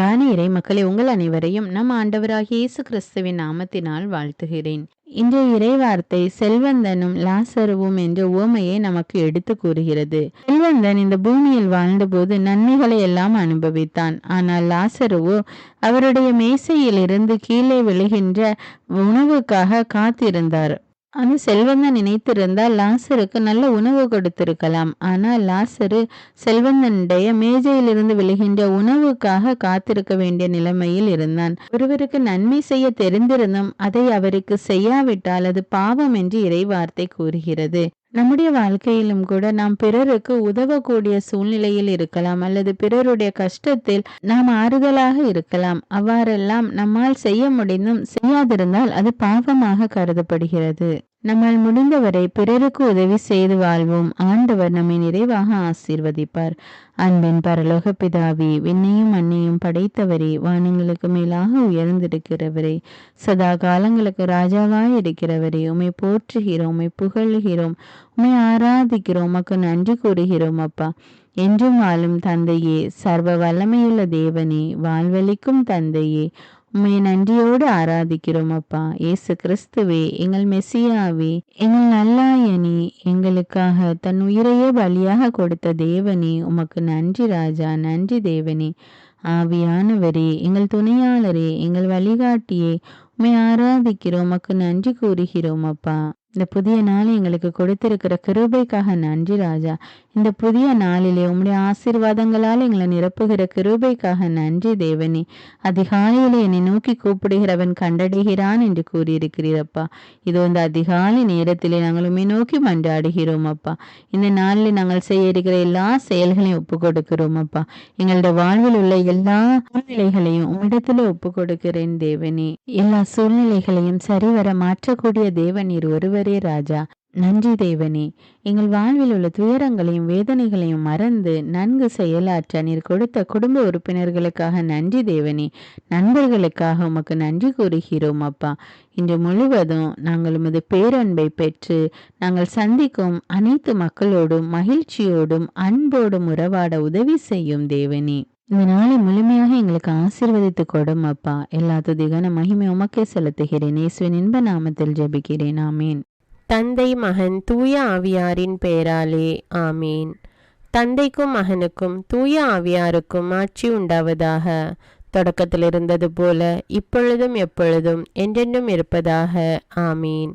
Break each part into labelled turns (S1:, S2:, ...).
S1: இறை மக்களை உங்கள் அனைவரையும் நம் ஆண்டவராகிய இயேசு கிறிஸ்துவின் நாமத்தினால் வாழ்த்துகிறேன். இன்றைய இறை வார்த்தை செல்வந்தனும் லாசருவும் என்ற உவமையை நமக்கு எடுத்து கூறுகிறது. செல்வந்தன் இந்த பூமியில் வாழ்ந்தபோது நன்மைகளை எல்லாம் அனுபவித்தான். ஆனால் லாசருவோ அவருடைய மேசையில் இருந்து கீழே விழுகின்ற உணவுக்காக காத்திருந்தார். அந்த செல்வந்தன் நினைத்திருந்தால் லாசருக்கு நல்ல உணவு கொடுத்திருக்கலாம். ஆனால் லாசரு செல்வந்தனுடைய மேஜையிலிருந்து விழுகின்ற உணவுக்காக காத்திருக்க வேண்டிய நிலைமையில் இருந்தான். ஒருவருக்கு நன்மை செய்ய தெரிந்திருந்தும் அதை அவருக்கு செய்யாவிட்டால் அது பாவம் என்று இறைவார்த்தை கூறுகிறது. நம்முடைய வாழ்க்கையிலும் கூட நாம் பிறருக்கு உதவக்கூடிய சூழ்நிலையில் இருக்கலாம், அல்லது பிறருடைய கஷ்டத்தில் நாம் ஆறுதலாக இருக்கலாம். அவ்வாறெல்லாம் நம்மால் செய்ய முடிந்தும் செய்யாதிருந்தால் அது பாவமாக கருதப்படுகிறது. நம்மால் முடிந்தவரை பிறருக்கு உதவி செய்து வாழ்வோம். ஆண்டவர் நம்மை நிறைவாக ஆசீர்வதிப்பார். அன்பின் பரலோக பிதாவே, விண்ணையும் மண்ணையும் படைத்தவரே, வானங்களுக்கு மேலாக உயர்ந்திருக்கிறவரே, சதா காலங்களுக்கு ராஜாவாய் இருக்கிறவரே, உம்மை போற்றுகிறோம், உம்மை புகழுகிறோம், உம்மை ஆராதிக்கிறோம், உமக்கு நன்றி கூறுகிறோம் அப்பா. என்றும் வாழும் தந்தையே, சர்வ வல்லமையுள்ள தேவனே, வாழ்வளிக்கும் தந்தையே, உம்மை நன்றியோடு ஆராதிக்கிறோம் அப்பா. இயேசு கிறிஸ்துவே, எங்கள் மெசியாவே, எங்கள் நல்லாயனே, எங்களுக்காக தன் உயிரையே பலியாக கொடுத்த தேவனே, உமக்கு நன்றி ராஜா, நன்றி தேவனே. ஆவியானவரே, எங்கள் துணையாளரே, எங்கள் வழிகாட்டியே, உம்மை ஆராதிக்கிறோம், உமக்கு நன்றி கூறுகிறோம் அப்பா. இந்த புதிய நாளை எங்களுக்கு கொடுத்திருக்கிற கிருபைக்காக நன்றி ராஜா. இந்த புதிய நாளிலே உம்முடைய ஆசீர்வாதங்களால் எங்களை நிரப்புகிற கிருபைக்காக நன்றி தேவனே. அதிகாலையிலே என்னை நோக்கி கூப்பிடுகிறவன் கண்டடைகிறான் என்று கூறியிருக்கிறீரப்பா. இதோ இந்த அதிகாலை நேரத்திலே நாங்கள் உம்மை நோக்கி மன்றாடுகிறோம் அப்பா. இந்த நாளில் நாங்கள் செய்ய இருக்கிற எல்லா செயல்களையும் ஒப்பு கொடுக்கிறோம் அப்பா. எங்களுடைய வாழ்வில் உள்ள எல்லா சூழ்நிலைகளையும் உம்மிடத்துல ஒப்பு கொடுக்கிறேன் தேவனே. எல்லா சூழ்நிலைகளையும் சரிவர மாற்றக்கூடிய தேவன் நீர் ஒருவரே ராஜா. நன்றி தேவனே. எங்கள் வாழ்வில் உள்ள துயரங்களையும் வேதனைகளையும் மறந்து நன்கு செயலாற்ற நீர் கொடுத்த குடும்ப உறுப்பினர்களுக்காக நன்றி தேவனே. நண்பர்களுக்காக உமக்கு நன்றி கூறுகிறோம் அப்பா. இன்று முழுவதும் நாங்கள் உமது பேரன்பை பெற்று நாங்கள் சந்திக்கும் அனைத்து மக்களோடும் மகிழ்ச்சியோடும் அன்போடும் உறவாட உதவி செய்யும் தேவனே. இந்த நாளை முழுமையாக எங்களுக்கு ஆசீர்வதித்து கொடும் அப்பா. எல்லா துதிகான மகிமை உமக்கே செலுத்துகிறேன். இயேசுவின் இன்ப நாமத்தில் ஜெபிக்கிறேன். ஆமேன்.
S2: தந்தை மகன் தூய ஆவியாரின் பெயராலே ஆமீன். தந்தைக்கும் மகனுக்கும் தூய ஆவியாருக்கும் ஆட்சி உண்டாவதாக. தொடக்கத்தில் இருந்தது போல இப்பொழுதும் எப்பொழுதும் என்றென்றும் இருப்பதாக. ஆமீன்.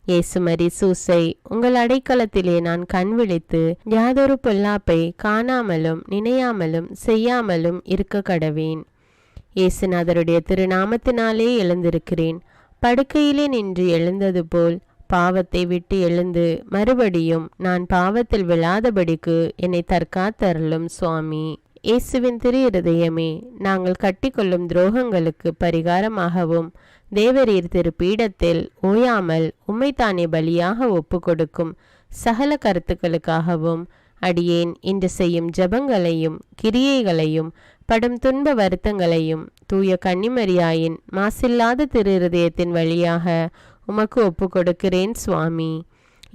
S2: இயேசுமரி சூசை, உங்கள் அடைக்கலத்திலே நான் கண் விழித்து யாதொரு பொல்லாப்பை காணாமலும் நினையாமலும் செய்யாமலும் இருக்க கடவேன். இயேசுநாதருடைய திருநாமத்தினாலே எழுந்திருக்கிறேன். படுக்கையிலே நின்று எழுந்தது போல் பாவத்தை விட்டு எழுந்து மறுபடியும் நான் பாவத்தில் விழாதபடிக்கு என்னை தற்காத்தருளும் சுவாமி. இயேசுவின் திரு இருதயமே, நாங்கள் கட்டிக்கொள்ளும் துரோகங்களுக்கு பரிகாரமாகவும் தேவரீர் திரு பீடத்தில் ஓயாமல் உம்மைத்தானே பலியாக ஒப்பு கொடுக்கும் சகல கருத்துக்களுக்காகவும் அடியேன் இன்று செய்யும் ஜபங்களையும் கிரியைகளையும் படும் துன்ப வருத்தங்களையும் தூய கன்னிமரியாயின் மாசில்லாத திரு இருதயத்தின் வழியாக உமக்கு ஒப்பு கொடுக்கிறேன் சுவாமி.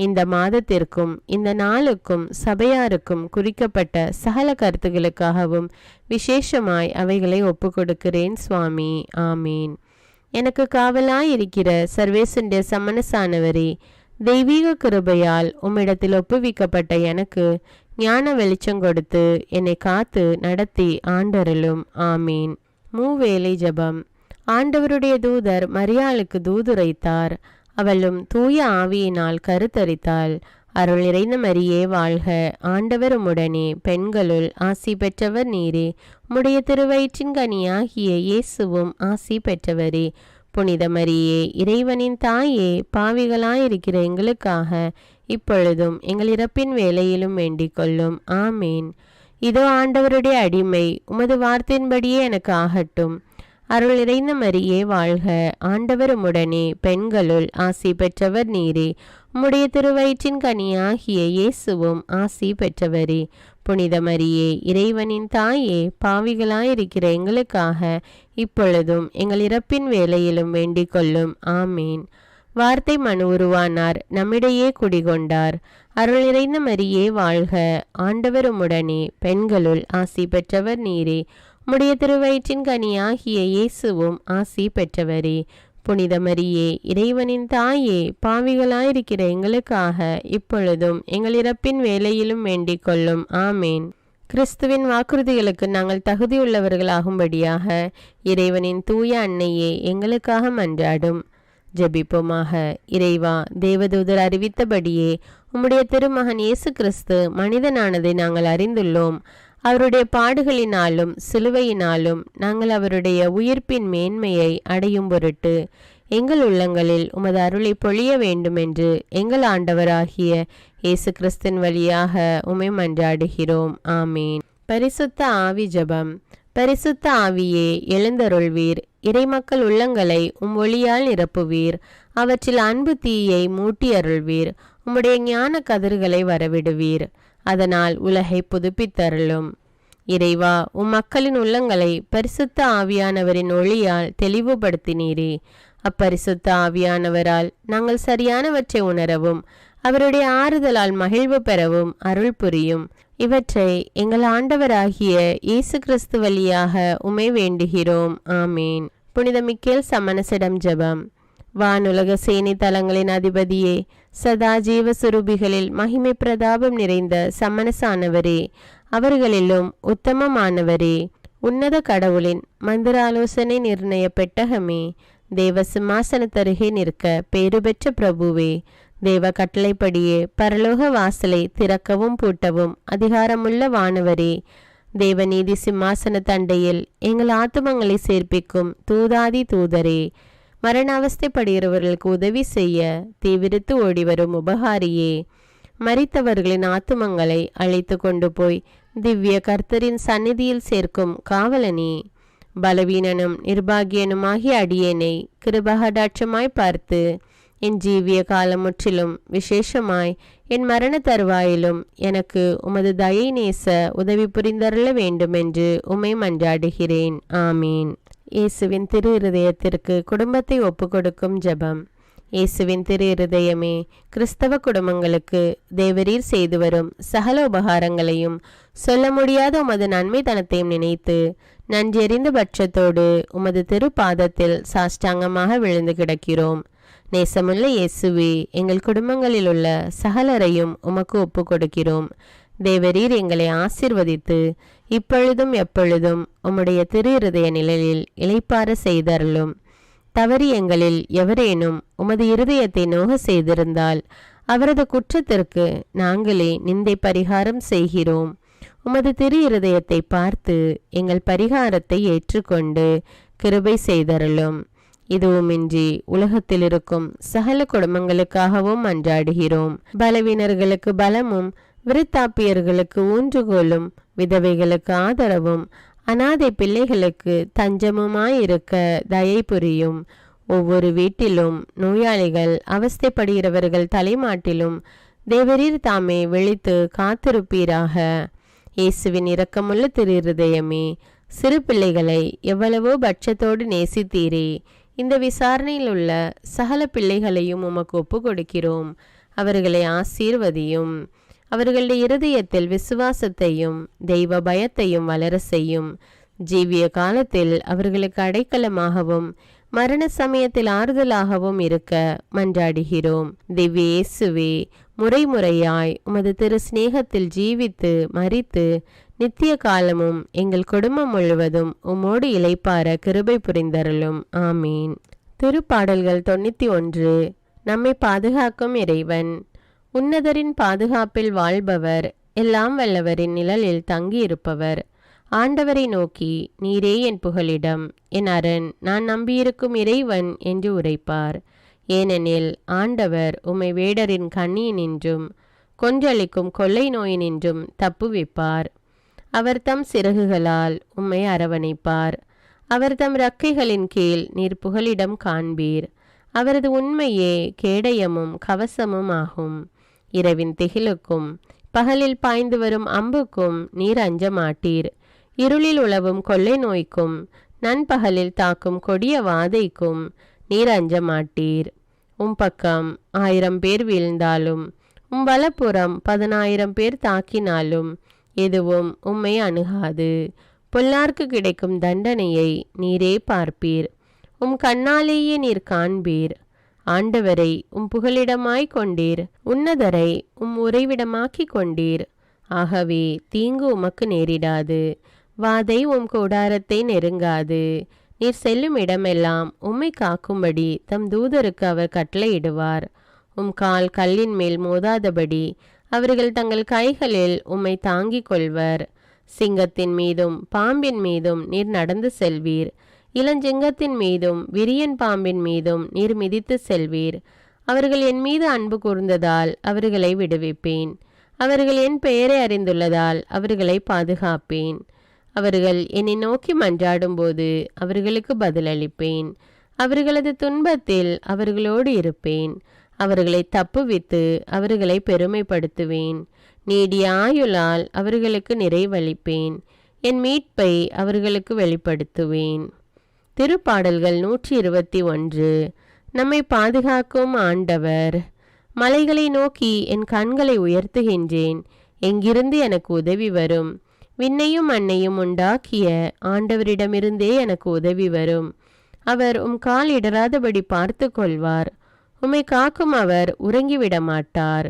S2: இந்த மாதத்திற்கும் இந்த நாளுக்கும் சபையாருக்கும் குறிக்கப்பட்ட சகல கருத்துகளுக்காகவும் விசேஷமாய் அவைகளை ஒப்பு கொடுக்கிறேன் சுவாமி. ஆமீன். எனக்கு காவலாயிருக்கிற சர்வேசனுடைய சமனசானவரே, தெய்வீக கிருபையால் உம்மிடத்தில் ஒப்புவிக்கப்பட்ட எனக்கு ஞான வெளிச்சம் கொடுத்து என்னை காத்து நடத்தி ஆண்டருளும். ஆமீன். மூவேளை ஜபம். ஆண்டவருடைய தூதர் மரியாளுக்கு தூதுரைத்தார். அவளும் தூய ஆவியினால் கருத்தரித்தாள். அருள் நிறைந்த மரியே வாழ்க, ஆண்டவர் உம்முடனே, பெண்களுள் ஆசி பெற்றவர் நீரே. உம்முடைய திருவயிற்றின் கனியாகிய இயேசுவும் ஆசி பெற்றவரே. புனித மரியே, இறைவனின் தாயே, பாவிகளாயிருக்கிற எங்களுக்காக இப்பொழுதும் எங்கள் இறப்பின் வேளையிலும் வேண்டிக் கொள்ளும். ஆமேன். இதோ ஆண்டவருடைய அடிமை, உமது வார்த்தையின்படியே எனக்கு ஆகட்டும். அருள் நிறைந்த மரியே வாழ்க, ஆண்டவர் உம்முடனே, பெண்களுள் ஆசி பெற்றவர் நீரே. உம்முடைய திருவயிற்றின் கனியாகிய இயேசுவும் ஆசி பெற்றவரே. புனித மரியே, இறைவனின் தாயே, பாவிகளாயிருக்கிற எங்களுக்காக இப்பொழுதும் எங்கள் இறப்பின் வேளையிலும் வேண்டிக் கொள்ளும். ஆமேன். வார்த்தை மனு உருவானார், நம்மிடையே குடிகொண்டார். அருள் நிறைந்த மரியே வாழ்க, ஆண்டவர் உம்முடனே, பெண்களுள் ஆசி பெற்றவர் நீரே. உம்முடைய திருவயிற்றின் கனியாகிய இயேசுவும் ஆசி பெற்றவரே. புனித மரியே, இறைவனின் தாயே, பாவிகளாயிருக்கிற எங்களுக்காக இப்பொழுதும் எங்கள் இறப்பின் வேளையிலும் வேண்டிக் கொள்ளும். ஆமேன். கிறிஸ்துவின் வாக்குறுதிகளுக்கு நாங்கள் தகுதியுள்ளவர்களாகும்படியாக இறைவனின் தூய அன்னையே எங்களுக்காக மன்றாடும். ஜெபிப்போமாக. இறைவா, தேவதூதர் அறிவித்தபடியே உம்முடைய திருமகன் இயேசு கிறிஸ்து மனிதனானதை நாங்கள் அறிந்துள்ளோம். அவருடைய பாடுகளினாலும் சிலுவையினாலும் நாங்கள் அவருடைய உயிர்ப்பின் மேன்மையை அடையும் பொருட்டு எங்கள் உள்ளங்களில் உமது அருளை பொழிய வேண்டுமென்று எங்கள் ஆண்டவராகிய இயேசு கிறிஸ்தின் வழியாக உம்மை மன்றாடுகிறோம். ஆமீன். பரிசுத்த ஆவி ஜெபம். பரிசுத்த ஆவியே, எழுந்தருள்வீர். இறைமக்கள் உள்ளங்களை ஒளியால் நிரப்புவீர். அவற்றில் அன்பு தீயை மூட்டி அருள்வீர். உம்முடைய ஞான கதிர்களை வரவிடுவீர். அதனால் உலகை புதுப்பித்தருளும். இறைவா, மக்களின் உள்ளங்களை பரிசுத்த ஆவியானவரின் ஒளியால் தெளிவுபடுத்தினீரே. அப்பரிசுத்த ஆவியானவரால் நாங்கள் சரியானவற்றை உணரவும் அவருடைய ஆறுதலால் மகிழ்வு பெறவும் அருள் புரியும். இவற்றை எங்கள் ஆண்டவராகிய இயேசு கிறிஸ்து வழியாக உம்மை வேண்டுகிறோம். ஆமீன். புனித மிக்கேல் சமணசிடம் ஜெபம். வானுலக சேனை தலங்களின் அதிபதியே, சதா ஜீவ சுரூபிகளில் மகிமை பிரதாபம் நிறைந்த சமணசானவரே, அவர்களிலும் உத்தமமானவரே, உன்னத கடவுளின் மந்திராலோசனை நிர்ணய பெட்டகமே, தேவ சிம்மாசனத்தருகே நிற்க பேறு பெற்ற பிரபுவே, தேவ கட்டளைப்படியே பரலோக வாசலை திறக்கவும் பூட்டவும் அதிகாரமுள்ள வானவரே, தேவநீதி சிம்மாசன தண்டையில் எங்கள் ஆத்துமங்களை சேர்ப்பிக்கும் தூதாதி தூதரே, மரண அவஸ்தைப்படுகிறவர்களுக்கு உதவி செய்ய தீவிரித்து ஓடிவரும் உபகாரியே, மரித்தவர்களின் ஆத்துமங்களை அழைத்து கொண்டு போய் திவ்ய கர்த்தரின் சந்நிதியில் சேர்க்கும் காவலனே, பலவீனனும் நிர்பாகியனுமாகிய அடியேனை கிருபகடாட்சமாய் பார்த்து என் ஜீவிய காலம் முற்றிலும் விசேஷமாய் என் மரண தருவாயிலும் எனக்கு உமது தயை நேச உதவி புரிந்தருள வேண்டுமென்று உம்மை மன்றாடுகிறேன். ஆமீன். இயேசுவின் திரு இருதயத்திற்கு குடும்பத்தை ஒப்புக்கொடுக்கும் ஜெபம். இயேசுவின் திரு இருதயமே, கிறிஸ்தவ குடும்பங்களுக்கு தேவரீர் செய்து வரும் சகல உபகாரங்களையும் சொல்ல முடியாத உமது நன்மைத்தனத்தையும் நினைத்து நன்றெறிந்த பட்சத்தோடு உமது திரு பாதத்தில் சாஷ்டாங்கமாக விழுந்து கிடக்கிறோம். நேசமுள்ள இயேசுவே, எங்கள் குடும்பங்களில் உள்ள சகலரையும் உமக்கு ஒப்பு கொடுக்கிறோம். தேவரீர் எங்களை ஆசீர்வதித்து இப்பொழுதும் எப்பொழுதும் உம்முடைய திரு இருதய நிழலில் இளைப்பாற செய்தருளும். தவறி எங்களில் எவரேனும் உமது இருதயத்தை நோக செய்திருந்தால் அவரது குற்றத்திற்கு நாங்களே நிந்தை பரிகாரம் செய்கிறோம். உமது திரு இருதயத்தை பார்த்து எங்கள் பரிகாரத்தை ஏற்றுக்கொண்டு கிருபை செய்தருளும். இதுவுமின்றி உலகத்தில் இருக்கும் சகல குடும்பங்களுக்காகவும் மன்றாடுகிறோம். பலவீனர்களுக்கு பலமும், விருத்தாப்பியர்களுக்கு ஊன்றுகோலும், விதவைகளுக்கு ஆதரவும், அனாதை பிள்ளைகளுக்கு தஞ்சமுமாயிருக்க தயை புரியும். ஒவ்வொரு வீட்டிலும் நோயாளிகள் அவஸ்தைப்படுகிறவர்கள் தலைமாட்டிலும் தேவரீர் தாமே விழித்து காத்திருப்பீராக. இயேசுவின் இரக்கமுள்ள திரு இருதயமே, சிறு பிள்ளைகளை எவ்வளவோ பட்சத்தோடு நேசித்தீரே. இந்த விசாரணையில் உள்ள சகல பிள்ளைகளையும் உமக்கு ஒப்பு கொடுக்கிறோம். அவர்களை ஆசீர்வதியும். அவர்களுடைய இருதயத்தில் விசுவாசத்தையும் தெய்வ பயத்தையும் வளர செய்யும். ஜீவிய காலத்தில் அவர்களுக்கு அடைக்கலமாகவும் மரண சமயத்தில் ஆறுதலாகவும் இருக்க மன்றாடுகிறோம். திவ்ய இயேசுவே, முறைமுறையாய் உமது திரு சிநேகத்தில் ஜீவித்து மரித்து நித்திய காலமும் எங்கள் குடும்பம் முழுவதும் உம்மோடு இளைப்பார கிருபை புரிந்தருளும். ஆமீன். திருப்பாடல்கள் 91. நம்மை பாதுகாக்கும் இறைவன். உன்னதரின் பாதுகாப்பில் வாழ்பவர், எல்லாம் வல்லவரின் நிழலில் தங்கியிருப்பவர். ஆண்டவரை நோக்கி, நீரே என் புகலிடம், என் அரண், நான் நம்பியிருக்கும் இறைவன் என்று உரைப்பார். ஏனெனில் ஆண்டவர் உம்மை வேடரின் கண்ணியினின்றும் கொன்றளிக்கும் கொள்ளை நோயினின்றும் தப்புவிப்பார். அவர் தம் சிறகுகளால் உம்மை அரவணைப்பார். அவர் தம் இறக்கைகளின் கீழ் நீர் புகலிடம் காண்பீர். அவரது உண்மையே கேடயமும் கவசமும் ஆகும். இரவின் திகிலுக்கும் பகலில் பாய்ந்து வரும் அம்புக்கும் நீர் அஞ்ச மாட்டீர். இருளில் உலவும் கொள்ளை நோய்க்கும் நண்பகலில் தாக்கும் கொடிய வாதைக்கும் நீர் அஞ்ச மாட்டீர். பக்கம் 1000 பேர் வீழ்ந்தாலும் வலப்புறம் 10,000 பேர் தாக்கினாலும் எதுவும் உம்மை அணுகாது. பொல்லார்க்கு கிடைக்கும் தண்டனையை நீரே பார்ப்பீர். உம் கண்ணாலேயே நீர் காண்பீர். ஆண்டவரை உம் புகலிடமாய் கொண்டீர். உன்னதரை உம் உறைவிடமாக்கிக் கொண்டீர். ஆகவே தீங்கு உமக்கு நேரிடாது. வாதை உம் கூடாரத்தை நெருங்காது. நீர் செல்லும் இடமெல்லாம் உம்மை காக்கும்படி தம் தூதருக்கு அவர் கட்டளையிடுவார். உம் கால் கல்லின் மேல் மோதாதபடி அவர்கள் தங்கள் கைகளில் உம்மை தாங்கிக் கொள்வர். சிங்கத்தின் மீதும் பாம்பின் மீதும் நீர் நடந்து செல்வீர். இளஞ்சிங்கத்தின் மீதும் விரியன் பாம்பின் மீதும் நீர் மிதித்து செல்வீர். அவர்கள் என் மீது அன்பு கூர்ந்ததால் அவர்களை விடுவிப்பேன். அவர்கள் என் பெயரை அறிந்துள்ளதால் அவர்களை பாதுகாப்பேன். அவர்கள் என்னை நோக்கி மன்றாடும்போது அவர்களுக்கு பதிலளிப்பேன். அவர்களது துன்பத்தில் அவர்களோடு இருப்பேன். அவர்களை தப்புவித்து அவர்களை பெருமைப்படுத்துவேன். நீடிய ஆயுளால் அவர்களுக்கு நிறைவளிப்பேன். என் மீட்பை அவர்களுக்கு வெளிப்படுத்துவேன். திருப்பாடல்கள் 121. நம்மை பாதுகாக்கும் ஆண்டவர். மலைகளை நோக்கி என் கண்களை உயர்த்துகின்றேன். எங்கிருந்து எனக்கு உதவி வரும்? விண்ணையும் மண்ணையும் உண்டாக்கிய ஆண்டவரிடமிருந்தே எனக்கு உதவி வரும். அவர் உம் கால் இடராதபடி பார்த்து கொள்வார். உம்மை காக்கும் அவர் உறங்கிவிட மாட்டார்.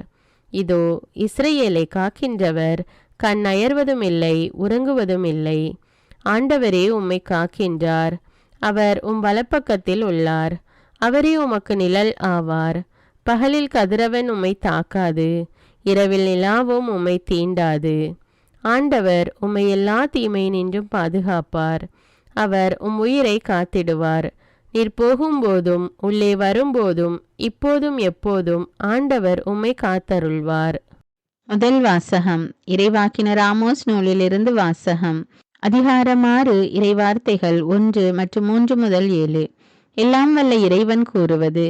S2: இதோ இஸ்ரவேலை காக்கின்றவர் கண் அயர்வதும் இல்லை, உறங்குவதும் இல்லை. ஆண்டவரே உம்மை காக்கின்றார். அவர் உம் வலப்பக்கத்தில் உள்ளார். அவரே உமக்கு நிழல் ஆவார். பகலில் கதிரவன் உம்மை தாக்காது, இரவில் நிலாவும் உம்மை தீண்டாது. ஆண்டவர் உம்மை எல்லா தீமையினின்றும் பாதுகாப்பார். அவர் உம் உயிரை காத்திடுவார். நீர் போகும்போதும் உள்ளே வரும்போதும் இப்போதும் எப்போதும் ஆண்டவர் உம்மை காத்தருள்வார்.
S1: முதல் வாசகம். இறைவாக்கினர் ஆமோஸ் நூலிலிருந்து வாசகம். அதிகாரம் 6. இறைவார்த்தைகள் 1 மற்றும் 3 முதல் 7. எல்லாம் வல்ல இறைவன் கூறுவது: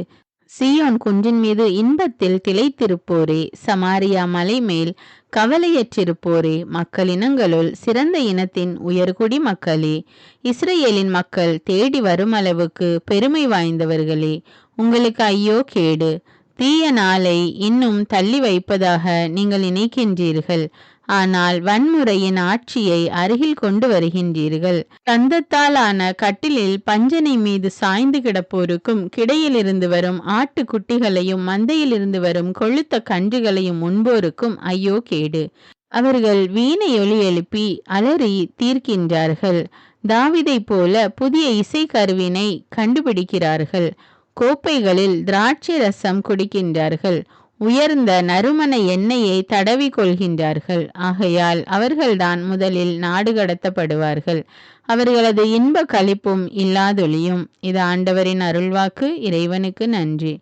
S1: சீயோன் குன்றின் மீது இன்பத்தில் திளைத்திருப்போரே, சமாரியா மலை மேல் கவலையற்றிருப்போரே, மக்களினங்களுள் சிறந்த இனத்தின் உயர்குடி மக்களே, இஸ்ரேலின் மக்கள் தேடி வரும் அளவுக்கு பெருமை வாய்ந்தவர்களே, உங்களுக்கு ஐயோ கேடு! தீய நாளை இன்னும் தள்ளி வைப்பதாக நீங்கள் நினைக்கின்றீர்கள். ஆனால் வன்முறையின் ஆட்சியை அருகில் கொண்டு வருகின்றீர்கள். தந்தத்தாலான கட்டிலில் பஞ்சனை மீது சாய்ந்து கிடப்போருக்கும், கிடையிலிருந்து வரும் ஆட்டுக்குட்டிகளையும் மந்தையிலிருந்து வரும் கொழுத்த கன்றுகளையும் உண்போருக்கும் ஐயோ கேடு! அவர்கள் வீணை ஒலி எழுப்பி அலறி தீர்க்கின்றார்கள். தாவீதை போல புதிய இசைக்கருவினை கண்டுபிடிக்கிறார்கள். கோப்பைகளில் திராட்சை ரசம் குடிக்கின்றார்கள். உயர்ந்த நறுமண எண்ணெயை தடவி கொள்கின்றார்கள். ஆகையால் அவர்கள்தான் முதலில் நாடு கடத்தப்படுவார்கள். அவர்களது இன்ப களிப்பும் இல்லாதொழியும். இது ஆண்டவரின் அருள்வாக்கு. இறைவனுக்கு நன்றி.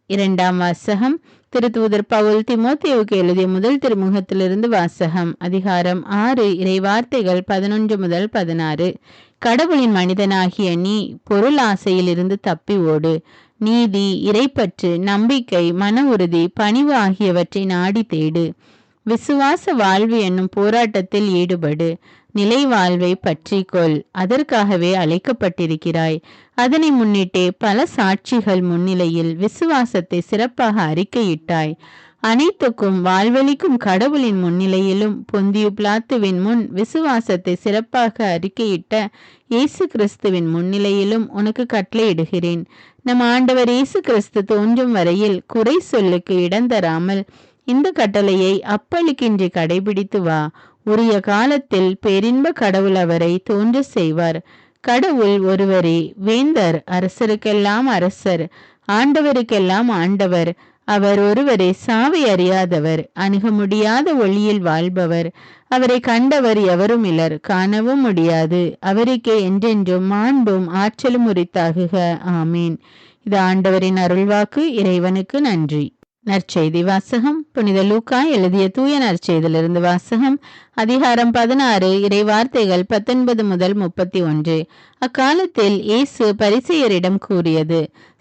S1: 2ஆம் வாசகம். திருத்தூதர் பவுல் தீமோத்தேயுவுக்கு எழுதிய முதல் திருமுகத்திலிருந்து வாசகம். அதிகாரம் 6. இறைவார்த்தைகள் 11 முதல் 16. கடவுளின் மனிதனாகிய நீ பொருள் ஆசையிலிருந்து தப்பி ஓடு. நீதி, இறைப்பற்று, நம்பிக்கை, மன உறுதி, பணிவு ஆகியவற்றை நாடி தேடு. விசுவாச வாழ்வு என்னும் போராட்டத்தில் ஈடுபடு. நிலை வாழ்வை பற்றிக்கொள். அதற்காகவே அழைக்கப்பட்டிருக்கிறாய். அதனை முன்னிட்டே பல சாட்சிகள் முன்னிலையில் விசுவாசத்தை சிறப்பாக அறிக்கையிட்டாய். அனைத்துக்கும் வாழ்வளிக்கும் கடவுளின் முன்னிலையிலும் பொந்தியு பிலாத்துவின் முன் விசுவாசத்தை சிறப்பாக அறிக்கையிட்ட இயேசு கிறிஸ்துவின் முன்னிலையிலும் உனக்கு கட்டளையிடுகிறேன். நம் ஆண்டவர் இயேசு கிறிஸ்து தோன்றும் வரையில் குறை சொல்லுக்கு இடந்தராமல் இந்த கட்டளையை அப்பழுக்கின்றி கடைபிடித்து வா. உரிய காலத்தில் பேரின்ப கடவுள் அவரை தோன்ற செய்வார். கடவுள் ஒருவரே, வேந்தர் அரசருக்கெல்லாம் அரசர், ஆண்டவருக்கெல்லாம் ஆண்டவர். அவர் ஒருவரே, சாவை அறியாதவர், அணுக முடியாத ஒளியில் வாழ்பவர். அவரை கண்டவர் எவரும் இலர், காணவும் முடியாது. அவருக்கே என்றென்றும் மாண்பும் ஆற்றலும் உரித்தாகுக. ஆமீன். இது ஆண்டவரின் அருள்வாக்கு. இறைவனுக்கு நன்றி. நற்செய்தி வாசகம். புனித லூக்கா எழுதிய தூய நற்செய்தியிலிருந்து வாசகம். அதிகாரம் 16. இறைவார்த்தைகள் 19 முதல் 31. அக்காலத்தில் இயேசு பரிசேயரிடம் கூறியது: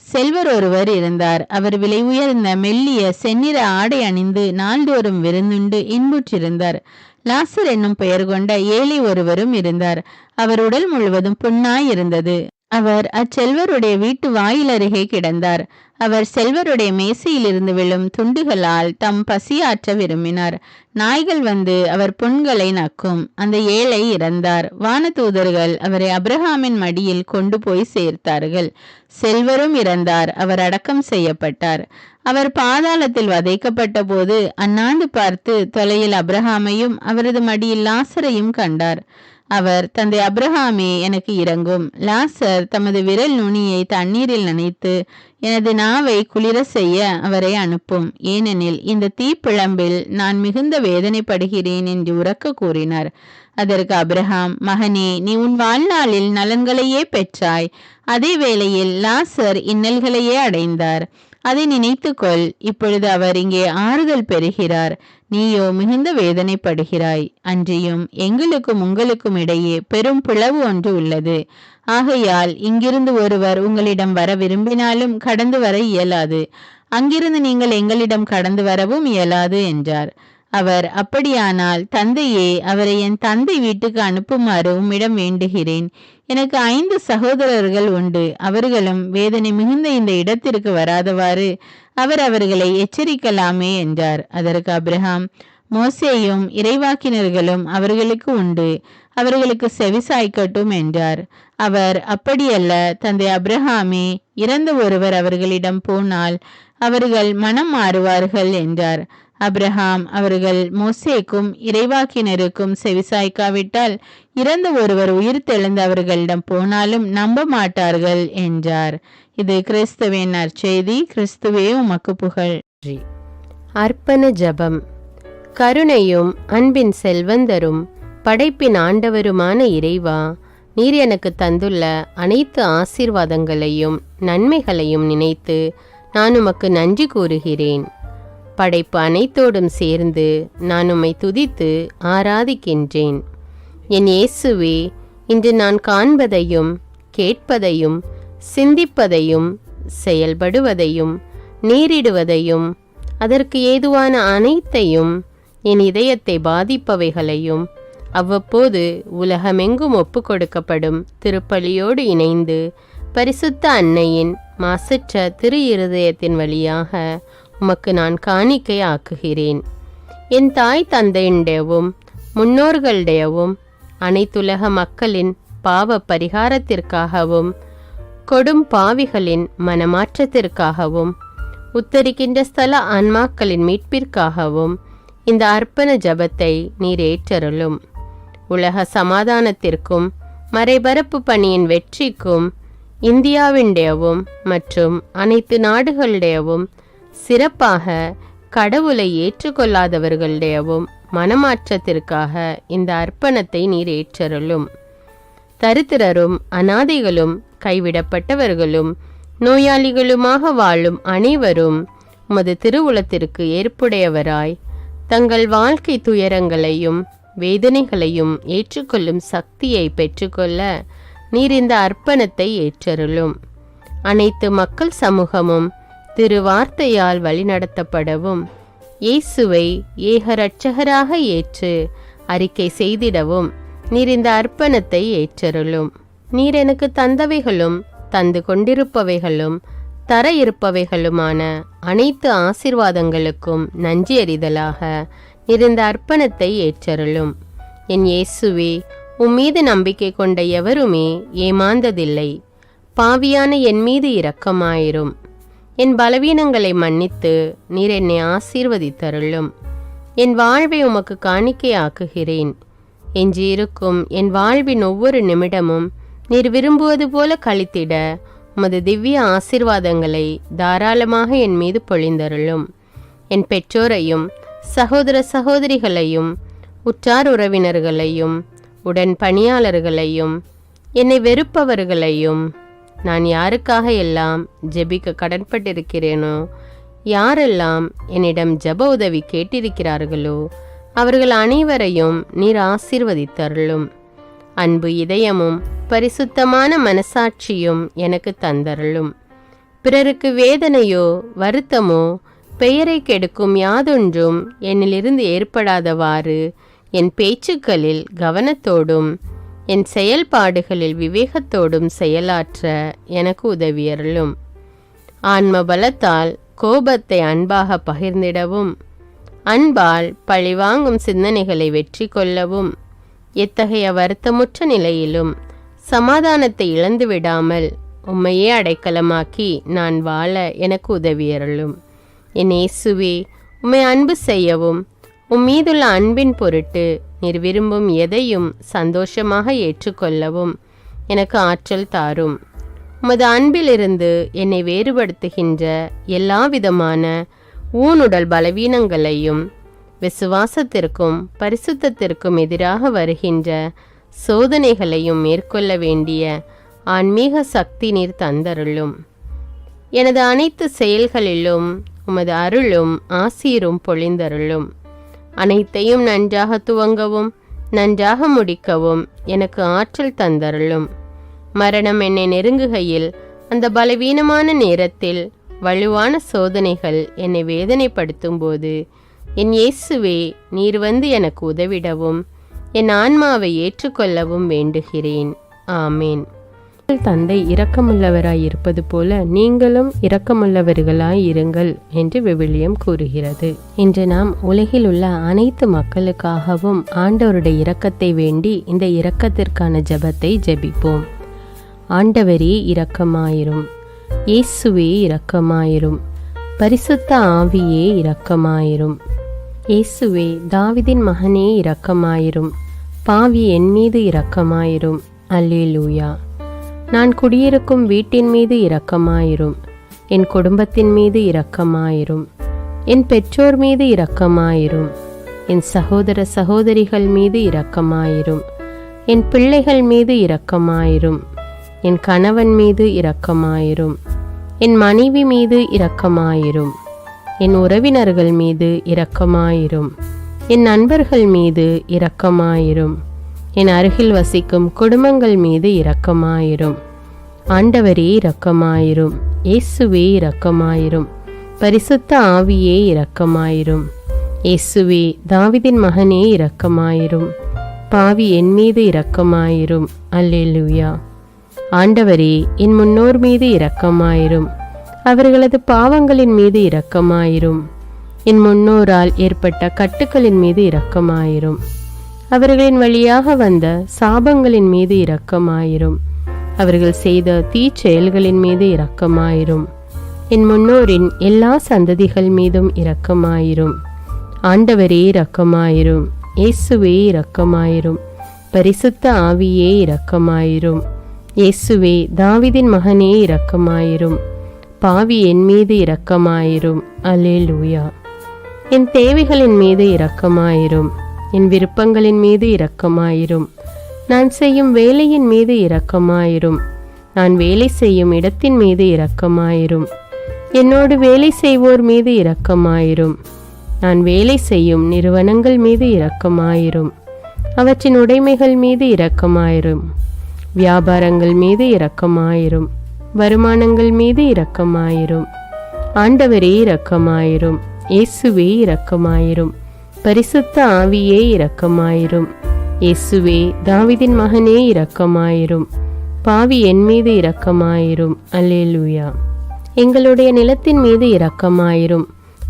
S1: செல்வர் ஒருவர் இருந்தார். அவர் விலை உயர்ந்த மெல்லிய செந்நிற ஆடை அணிந்து நாள்தோறும் விருந்துண்டு இன்புற்றிருந்தார். லாசர் என்னும் பெயர் கொண்ட ஏழை ஒருவரும் இருந்தார். அவர் உடல் முழுவதும் புண்ணாய் இருந்தது. அவர் அச்செல்வருடைய வீட்டு வாயில் அருகே கிடந்தார். அவர் செல்வருடைய மேசையிலிருந்து விழும் துண்டுகளால் தம் பசியாற்ற விரும்பினார். நாய்கள் வந்து அவர் புண்களை நக்கும். அந்த ஏழை இறந்தார். வானதூதர்கள் அவரை அபிரகாமின் மடியில் கொண்டு போய் சேர்த்தார்கள். செல்வரும் இறந்தார். அவர் அடக்கம் செய்யப்பட்டார். அவர் பாதாளத்தில் வதைக்கப்பட்ட போது அந்நாண்டு பார்த்து தொலையில் அபிரகாமையும் அவரது மடியில் லாசரையும் கண்டார். அவர், தந்தை அபிரகாமே, எனக்கு இரங்கும். லாசர் தமது விரல் நுனியை தண்ணீரில் நனைத்து எனது நாவை குளிர செய்ய அவரை அனுப்பும். ஏனெனில் இந்த தீப்பிழம்பில் நான் மிகுந்த வேதனைப்படுகிறேன் என்று உரக்க கூறினார். அதற்கு அபிரகாம், மகனே, நீ உன் வாழ்நாளில் நலன்களையே பெற்றாய். அதே வேளையில் லாசர் இன்னல்களையே அடைந்தார். அதை நினைத்துக்கொள். இப்பொழுது அவர் இங்கே ஆறுதல் பெறுகிறார், நீயோ மிகுந்த வேதனைப்படுகிறாய். அன்றியும் எங்களுக்கும் உங்களுக்கும் இடையே பெரும் பிளவு ஒன்று உள்ளது. ஆகையால் இங்கிருந்து ஒருவர் உங்களிடம் வர விரும்பினாலும் கடந்து வர இயலாது, அங்கிருந்து நீங்கள் எங்களிடம் கடந்து வரவும் இயலாது என்றார். அவர், அப்படியானால் தந்தையே, அவரை என் தந்தை வீட்டுக்கு அனுப்புமாறு உம்மிடம் வேண்டுகிறேன். எனக்கு 5 சகோதரர்கள் உண்டு. அவர்களும் வேதனை மிகுந்த இந்த இடத்திற்கு வராதவாறு அவர் அவர்களை எச்சரிக்கலாமே என்றார். அதற்கு அபிரகாம், மோசேயும் இறைவாக்கினர்களும் அவர்களுக்கு உண்டு, அவர்களுக்கு செவிசாய்க்கட்டும் என்றார். அவர், அப்படியல்ல தந்தை அபிரகாமே, இறந்த ஒருவர் அவர்களிடம் போனால் அவர்கள் மனம் மாறுவார்கள் என்றார். அபிரகாம், அவர்கள் மோசேக்கும் இறைவாக்கினருக்கும் செவிசாய்க்காவிட்டால் இறந்த ஒருவர் உயிர் தெழுந்து அவர்களிடம் போனாலும் நம்ப மாட்டார்கள் என்றார். இது கிறிஸ்துவின் நற்செய்தி. கிறிஸ்துவே உமக்கு புகழ்.
S2: அர்ப்பண ஜெபம். கருணையும் அன்பின் செல்வந்தரும் படைப்பின் ஆண்டவருமான இறைவா, நீர் எனக்கு தந்துள்ள அனைத்து ஆசீர்வாதங்களையும் நன்மைகளையும் நினைத்து நான் உமக்கு நன்றி கூறுகிறேன். படைப்பு அனைத்தோடும் சேர்ந்து நான் உம்மை துதித்து ஆராதிக்கின்றேன். என் இயேசுவே, இன்று நான் காண்பதையும் கேட்பதையும் சிந்திப்பதையும் செயல்படுவதையும் நேரிடுவதையும் அதற்கு ஏதுவான அனைத்தையும் என் இதயத்தை பாதிப்பவைகளையும் அவ்வப்போது உலகமெங்கும் ஒப்பு கொடுக்கப்படும் திருப்பலியோடு இணைந்து பரிசுத்த அன்னையின் மாசற்ற திரு இருதயத்தின் வழியாக உமக்கு நான் காணிக்கை ஆக்குகிறேன். என் தாய் தந்தையுடையவும் முன்னோர்களுடையவும் அனைத்துலக மக்களின் பாவ பரிகாரத்திற்காகவும் கொடும் பாவிகளின் மனமாற்றத்திற்காகவும் உத்தரிக்கின்ற ஸ்தல ஆன்மாக்களின் மீட்பிற்காகவும் இந்த அர்ப்பண ஜபத்தை நீர் ஏற்றருளும். உலக சமாதானத்திற்கும் மறைபரப்பு பணியின் வெற்றிக்கும் இந்தியாவினுடையவும் மற்றும் அனைத்து நாடுகளுடையவும் சிறப்பாக கடவுளை ஏற்றுக்கொள்ளாதவர்களுடையவும் மனமாற்றத்திற்காக இந்த அர்ப்பணத்தை நீர் ஏற்றருளும். தரித்திரரும் அனாதைகளும் கைவிடப்பட்டவர்களும் நோயாளிகளுமாக வாழும் அனைவரும் உமது திருவுளத்திற்கு ஏற்புடையவராய் தங்கள் வாழ்க்கை துயரங்களையும் வேதனைகளையும் ஏற்றுக்கொள்ளும் சக்தியை பெற்றுக்கொள்ள நீர் இந்த அர்ப்பணத்தை ஏற்றருளும். அனைத்து மக்கள் சமூகமும் திருவார்த்தையால் வழிநடத்தப்படவும் இயேசுவை ஏக இரட்சகராக ஏற்று அறிக்கை செய்திடவும் நீர் இந்த அர்ப்பணத்தை ஏற்றருளும். நீர் எனக்கு தந்தவைகளும் தந்து கொண்டிருப்பவைகளும் தர இருப்பவைகளுமான அனைத்து ஆசீர்வாதங்களுக்கும் நன்றி அறிதலாக நீர் இந்த அர்ப்பணத்தை ஏற்றருளும். என் இயேசுவே, உம்மீது நம்பிக்கை கொண்ட எவருமே ஏமாந்ததில்லை. பாவியான என் மீது இரக்கமாயிரும். என் பலவீனங்களை மன்னித்து நீர் என்னை ஆசீர்வதித்தருளும். என் வாழ்வை உமக்கு காணிக்கையாக்குகிறேன். எஞ்சியிருக்கும் என் வாழ்வின் ஒவ்வொரு நிமிடமும் நீர் விரும்புவது போல கழித்திட உமது திவ்ய ஆசீர்வாதங்களை தாராளமாக என் மீது பொழிந்தருளும். என் பெற்றோரையும் சகோதர சகோதரிகளையும் உற்றார் உறவினர்களையும் உடன் பணியாளர்களையும் என்னை வெறுப்பவர்களையும் நான் யாருக்காக எல்லாம் ஜெபிக்க கடன்பட்டிருக்கிறேனோ, யாரெல்லாம் என்னிடம் ஜெப உதவி கேட்டிருக்கிறார்களோ அவர்கள் அனைவரையும் நீர் ஆசீர்வதித்தருளும். அன்பு இதயமும் பரிசுத்தமான மனசாட்சியும் எனக்கு தந்தருளும். பிறருக்கு வேதனையோ வருத்தமோ பெயரை கெடுக்கும் யாதொன்றும் என்னிலிருந்து ஏற்படாதவாறு என் பேச்சுக்களில் கவனத்தோடும் என் செயல்பாடுகளில் விவேகத்தோடும் செயலாற்ற எனக்கு உதவியருளும். ஆன்ம பலத்தால் கோபத்தை அன்பாக பகிர்ந்திடவும், அன்பால் பழிவாங்கும் சிந்தனைகளை வெற்றி கொள்ளவும், எத்தகைய வருத்தமுற்ற நிலையிலும் சமாதானத்தை இழந்து விடாமல் உம்மையே அடைக்கலமாக்கி நான் வாழ எனக்கு உதவியருளும். என் இயேசுவே, உம்மை அன்பு செய்யவும் மீதுள்ள அன்பின் பொருட்டு நீர் விரும்பும் எதையும் சந்தோஷமாக ஏற்றுக்கொள்ளவும் எனக்கு ஆற்றல் தாரும். உமது அன்பிலிருந்து என்னை வேறுபடுத்துகின்ற எல்லா விதமான ஊனுடல் பலவீனங்களையும் விசுவாசத்திற்கும் பரிசுத்தத்திற்கும் எதிராக வருகின்ற சோதனைகளையும் மேற்கொள்ள வேண்டிய ஆன்மீக சக்தி நீர் தந்தருளும். எனது அனைத்து செயல்களிலும் உமது அருளும் ஆசீரும் பொழிந்தருளும். அனைத்தையும் நன்றாக துவங்கவும் நன்றாக முடிக்கவும் எனக்கு ஆற்றல் தந்தருளும். மரணம் என்னை நெருங்குகையில் அந்த பலவீனமான நேரத்தில் வலுவான சோதனைகள் என்னை வேதனைப்படுத்தும் போது என் இயேசுவே, நீர் வந்து எனக்கு உதவிடவும் என் ஆன்மாவை ஏற்றுக்கொள்ளவும் வேண்டுகிறேன். ஆமேன். தந்தை இரக்கமுள்ளவராய் இருப்பது போல நீங்களும் இரக்கமுள்ளவர்களாய் இருங்கள் என்று விவிலியம் கூறுகிறது. இன்று நாம் உலகில் உள்ள அனைத்து மக்களுக்காகவும் ஆண்டவருடைய இரக்கத்தை வேண்டி இந்த இரக்கத்திற்கான ஜெபத்தை ஜெபிப்போம். ஆண்டவரே இரக்கமாயிரும், இயேசுவே இரக்கமாயிரும், பரிசுத்த ஆவியே இரக்கமாயிரும். இயேசுவே, தாவீதின் மகனே இரக்கமாயிரும், பாவி என் மீது இரக்கமாயிரும். அல்லேலூயா. நான் குடியிருக்கும் வீட்டின் மீது இரக்கமாயிரும், என் குடும்பத்தின் மீது இரக்கமாயிரும், என் பெற்றோர் மீது இரக்கமாயிரும், என் சகோதர சகோதரிகள் மீது இரக்கமாயிரும், என் பிள்ளைகள் மீது இரக்கமாயிரும், என் கணவன் மீது இரக்கமாயிரும், என் மனைவி மீது இரக்கமாயிரும், என் உறவினர்கள் மீது இரக்கமாயிரும், என் நண்பர்கள் மீது இரக்கமாயிரும், என் அருகில் வசிக்கும் குடும்பங்கள் மீது இரக்கமாயிரும். ஆண்டவரே இரக்கமாயிரும், இயேசுவே இரக்கமாயிரும், பரிசுத்த ஆவியே இரக்கமாயிரும். இயேசுவே, தாவீதின் மகனே இரக்கமாயிரும், பாவி என் மீது இரக்கமாயிரும். அல்லேலூயா. ஆண்டவரே, என் முன்னோர் மீது இரக்கமாயிரும், அவர்களது பாவங்களின் மீது இரக்கமாயிரும். என் முன்னோரால் ஏற்பட்ட கட்டுக்களின் மீது இரக்கமாயிரும், அவர்களின் வழியாக வந்த சாபங்களின் மீது இரக்கமாயிரும், அவர்கள் செய்த தீச்செயல்களின் மீது இரக்கமாயிரும். என் முன்னோரின் எல்லா சந்ததிகள் மீதும் இரக்கமாயிரும். ஆண்டவரே இரக்கமாயிரும், இயேசுவே இரக்கமாயிரும், பரிசுத்த ஆவியே இரக்கமாயிரும். இயேசுவே, தாவீதின் மகனே இரக்கமாயிரும், பாவி என் மீது இரக்கமாயிரும். அல்லேலூயா. என் தேவைகளின் மீது இரக்கமாயிரும், என் விருப்பங்களின் மீது இரக்கமாயிரும். நான் செய்யும் வேலையின் மீது இரக்கமாயிரும், நான் வேலை செய்யும் இடத்தின் மீது இரக்கமாயிரும். என்னோடு வேலை செய்வோர் மீது இரக்கமாயிரும், நான் வேலை செய்யும் நிறுவனங்கள் மீது இரக்கமாயிரும். அவற்றின் உடைமைகள் மீது இரக்கமாயிரும், வியாபாரங்கள் மீது இரக்கமாயிரும், வருமானங்கள் மீது இரக்கமாயிரும். ஆண்டவரே இரக்கமாயிரும், இயேசுவே இரக்கமாயிரும், பரிசுத்த ஆவியே இரக்கமாயிரும். இயேசுவே, தாவீதின் மகனே இரக்கமாயிரும், பாவி என் மீது இரக்கமாயிரும். அல்லேலூயா. எங்களுடைய நிலத்தின் மீது இரக்கமாயிரும்,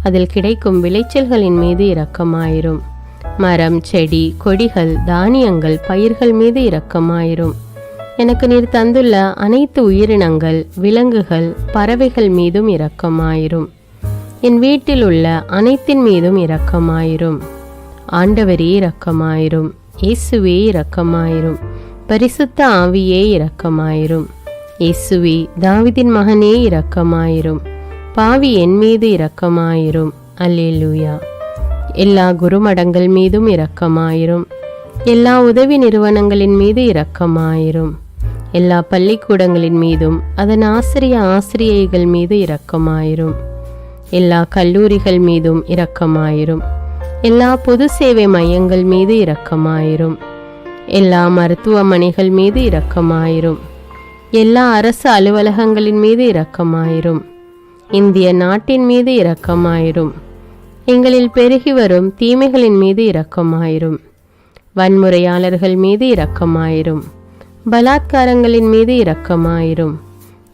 S2: அதில் கிடைக்கும் விளைச்சல்களின் மீது இரக்கமாயிரும். மரம், செடி, கொடிகள், தானியங்கள், பயிர்கள் மீது இரக்கமாயிரும். எனக்கு நீர் தந்துள்ள அனைத்து உயிரினங்கள், விலங்குகள், பறவைகள் மீதும் இரக்கமாயிரும். என் வீட்டில் உள்ள அனைத்தின் மீதும் இரக்கமாயிரும். ஆண்டவரே இரக்கமாயிரும், இயேசுவே இரக்கமாயிரும், பரிசுத்த ஆவியே இரக்கமாயிரும். இயேசுவே, தாவீதின் மகனே இரக்கமாயிரும், பாவி என் மீது இரக்கமாயிரும். அல்லேலூயா. எல்லா குருமடங்கள் மீதும் இரக்கமாயிரும், எல்லா உதவி நிறுவனங்களின் மீது இரக்கமாயிரும், எல்லா பள்ளிக்கூடங்களின் மீதும் அதன் ஆசிரியைகள் மீது இரக்கமாயிரும், எல்லா கல்லூரிகள் மீதும் இரக்கமாயிரும், எல்லா பொது சேவை மையங்கள் மீது இரக்கமாயிரும், எல்லா மருத்துவமனைகள் மீது இரக்கமாயிரும், எல்லா அரசு அலுவலகங்களின் மீது இரக்கமாயிரும், இந்திய நாட்டின் மீது இரக்கமாயிரும், எங்களில் பெருகி வரும் தீமைகளின் மீது இரக்கமாயிரும், வன்முறையாளர்கள் மீது இரக்கமாயிரும். பலாத்காரங்களின் மீது இரக்கமாயிரும்.